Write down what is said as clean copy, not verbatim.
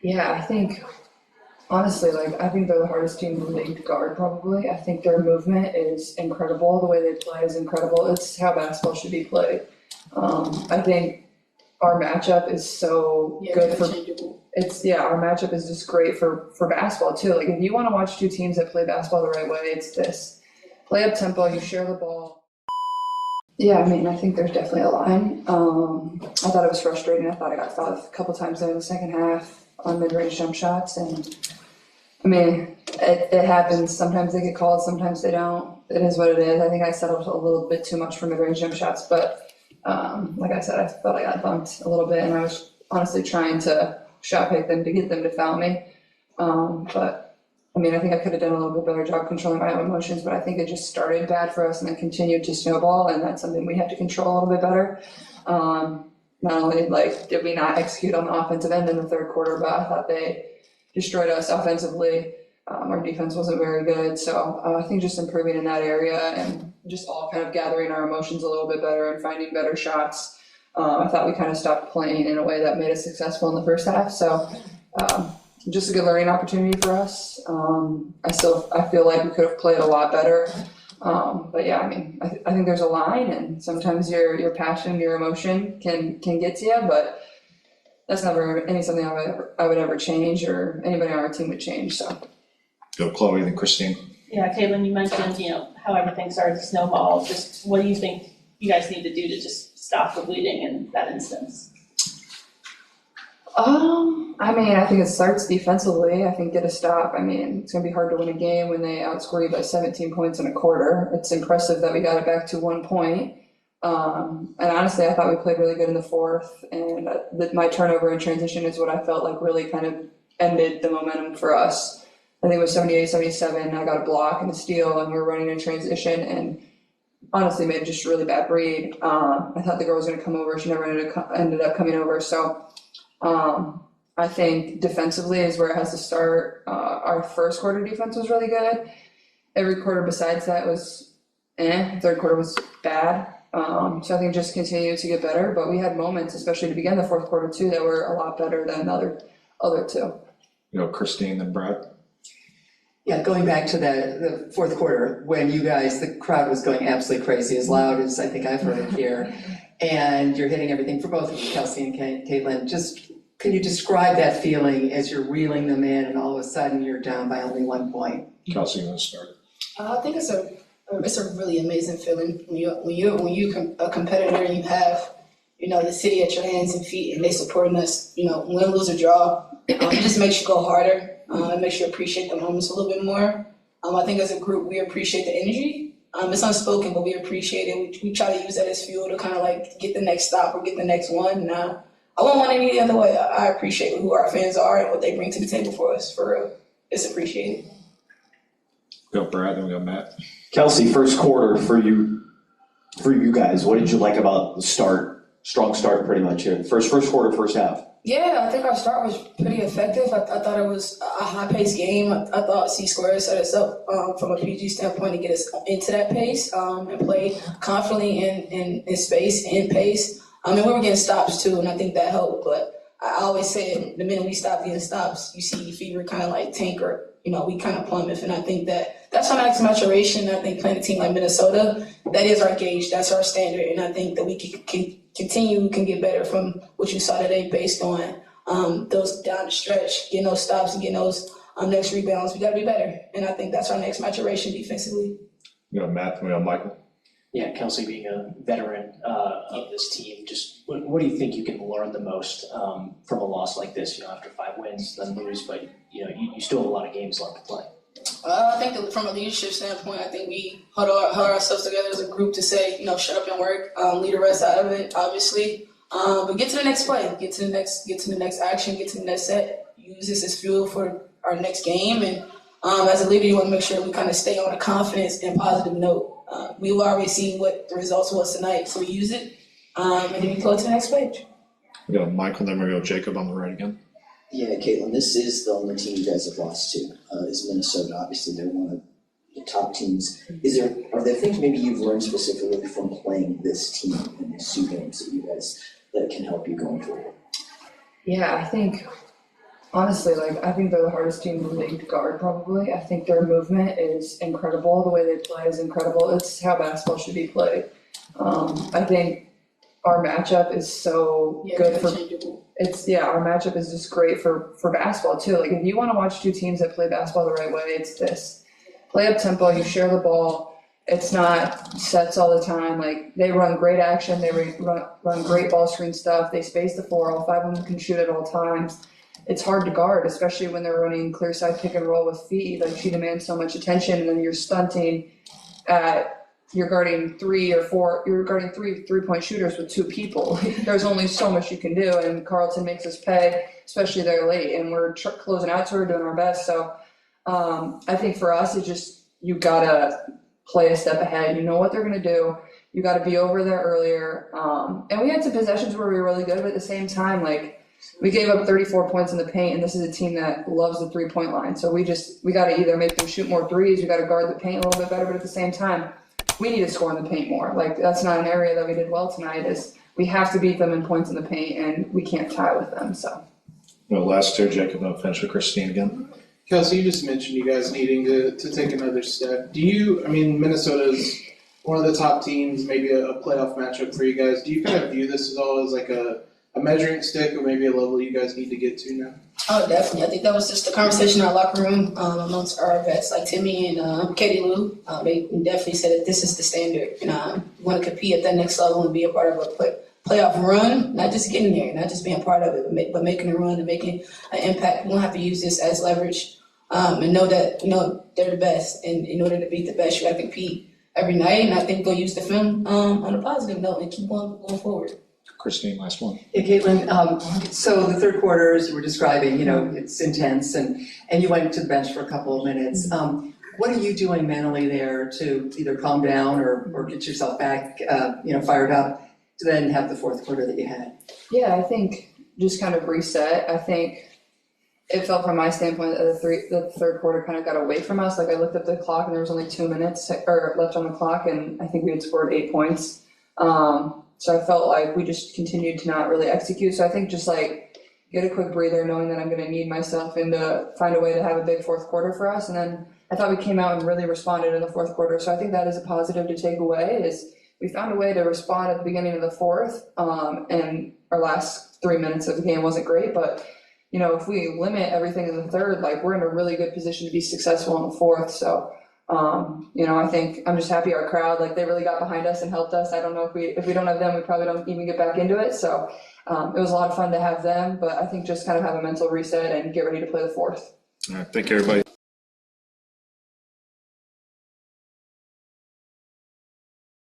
Yeah, I think, honestly, like, I think they're the hardest team in the league to guard, probably. I think their movement is incredible. The way they play is incredible. It's how basketball should be played. I think our matchup is so good for, our matchup is just great for basketball, too. Like, if you want to watch two teams that play basketball the right way, it's this. Play up tempo, you share the ball. Yeah, I mean, I think there's definitely a line. I thought it was frustrating. I thought I got fouled a couple times there in the second half on mid-range jump shots. And, I mean, it happens. Sometimes they get called, sometimes they don't. It is what it is. I think I settled a little bit too much for mid-range jump shots. But, like I said, I felt I got bumped a little bit. And I was honestly trying to shot pick them to get them to foul me. But I mean, I think I could have done a little bit better job controlling my own emotions, but I think it just started bad for us and then continued to snowball, and that's something we have to control a little bit better. Not only did we not execute on the offensive end in the third quarter, but I thought they destroyed us offensively. Our defense wasn't very good, so I think just improving in that area and just all kind of gathering our emotions a little bit better and finding better shots. I thought we kind of stopped playing in a way that made us successful in the first half, so just a good learning opportunity for us. I feel like we could have played a lot better. But yeah, I mean, I think there's a line, and sometimes your passion, your emotion can get to you, but that's never something I would ever change, or anybody on our team would change. So. Go, Chloe, and then Christine. Yeah, Caitlin, you mentioned, how everything started to snowball. Just what do you think you guys need to do to just stop the bleeding in that instance? I mean, I think it starts defensively. I think get a stop. I mean, it's going to be hard to win a game when they outscore you by 17 points in a quarter. It's impressive that we got it back to 1 point. And honestly, I thought we played really good in the fourth. And my turnover in transition is what I felt like really kind of ended the momentum for us. I think it was 78-77. I got a block and a steal, and we were running in transition. And honestly, made just a really bad read. I thought the girl was going to come over. She never ended up coming over. So. I think defensively is where it has to start. Our first quarter defense was really good. Every quarter besides that was Third quarter was bad. So I think just continue to get better. But we had moments, especially to begin the fourth quarter too, that were a lot better than the other two. Christine and Brad. Yeah, going back to the fourth quarter, when you guys, the crowd was going absolutely crazy, as loud as I think I've heard it here, and you're hitting everything for both of you, Kelsey and Caitlin. Just can you describe that feeling as you're reeling them in, and all of a sudden you're down by only 1 point? Kelsey, you want to start? I think it's a really amazing feeling when you're a competitor and you have the city at your hands and feet, and they supporting us. Win, lose, or draw, it just makes you go harder. It makes you appreciate the moments a little bit more. I think as a group, we appreciate the energy. It's unspoken, but we appreciate it. We try to use that as fuel to kind of like get the next stop or get the next one. I won't want any other way. I appreciate who our fans are and what they bring to the table for us. For real, it's appreciated. Go Brad, then we go Matt. Kelsey, first quarter for you guys. What did you like about the start? Strong start, pretty much here. First quarter, first half. Yeah, I think our start was pretty effective. I thought it was a high-paced game. I thought C-Square set us up from a PG standpoint to get us into that pace and play confidently in space, in pace. We were getting stops too, and I think that helped. But I always say the minute we stop getting stops, you see Fever kind of like tank or, we kind of plummet. And I think that's our next maturation. I think playing a team like Minnesota, that is our gauge. That's our standard. And I think that we can get better from what you saw today based on those down the stretch, getting those stops and getting those next rebounds. We got to be better. And I think that's our next maturation defensively. Matt, then we go Michael. Yeah, Kelsey, being a veteran of this team, just what do you think you can learn the most from a loss like this? After 5 wins, then lose, but you still have a lot of games left to play. I think that from a leadership standpoint, I think we huddle ourselves together as a group to say, shut up and work, lead the rest out of it, obviously. But get to the next play, get to the next action, get to the next set. Use this as fuel for our next game. And as a leader, you want to make sure we kind of stay on a confidence and positive note. We've already seen what the results was tonight, so we use it, and then we go to the next page. We go Michael, then we go Jacob on the right again. Yeah, Caitlin, this is the only team you guys have lost to, is Minnesota. Obviously, they're one of the top teams. Are there things maybe you've learned specifically from playing this team in these 2 games that can help you going forward? Yeah, I think Honestly, like, I think they're the hardest team in the league to guard probably. I think their movement is incredible. The way they play is incredible. It's how basketball should be played. I think our matchup is so good for, our matchup is just great for basketball too. Like, if you wanna watch two teams that play basketball the right way, it's this. Play up tempo, you share the ball. It's not sets all the time. Like, they run great action, they run great ball screen stuff, they space the floor, all five of them can shoot at all times. It's hard to guard, especially when they're running clear side pick and roll with feet. Like, she demands so much attention, and then you're stunting you're guarding three 3-point shooters with two people. There's only so much you can do, and Carleton makes us pay, especially there late, and we're closing out to her, doing our best. So I think for us, it's just, you gotta play a step ahead. You know what they're gonna do. You gotta be over there earlier. And we had some possessions where we were really good, but at the same time, like, we gave up 34 points in the paint, and this is a team that loves the 3-point line. So we gotta either make them shoot more threes, we gotta guard the paint a little bit better, but at the same time, we need to score in the paint more. Like, that's not an area that we did well tonight, is we have to beat them in points in the paint, and we can't tie with them, so. Well, last two, Jacob, and I'll finish with Christine again. Kelsey, you just mentioned you guys needing to take another step. Minnesota's one of the top teams, maybe a playoff matchup for you guys. Do you kind of view this at all as like a measuring stick, or maybe a level you guys need to get to now? Oh, definitely. I think that was just a conversation in our locker room amongst our vets, like Timmy and Katie Lou. They definitely said that this is the standard, and we want to compete at that next level and be a part of a playoff run, not just getting there, not just being a part of it, but making a run and making an impact. We don't have to use this as leverage, and know that they're the best. And in order to beat the best, you got to compete every night. And I think they'll use the film on a positive note and keep on going forward. Christine, last one. Yeah, Caitlin, so the third quarter, as you were describing, it's intense, and you went to the bench for a couple of minutes. What are you doing mentally there to either calm down or get yourself back, fired up, to then have the fourth quarter that you had? Yeah, I think just kind of reset. I think it felt, from my standpoint, that the third quarter kind of got away from us. Like, I looked at the clock and there was only 2 minutes left on the clock, and I think we had scored 8 points. So I felt like we just continued to not really execute. So I think just like get a quick breather, knowing that I'm going to need myself, and to find a way to have a big fourth quarter for us. And then I thought we came out and really responded in the fourth quarter. So I think that is a positive to take away, is we found a way to respond at the beginning of the fourth. And our last 3 minutes of the game wasn't great, but if we limit everything in the third, like, we're in a really good position to be successful in the fourth. So I think I'm just happy our crowd, like, they really got behind us and helped us. I don't know if we don't have them, we probably don't even get back into it. So it was a lot of fun to have them, but I think just kind of have a mental reset and get ready to play the fourth. All right, thank you, everybody.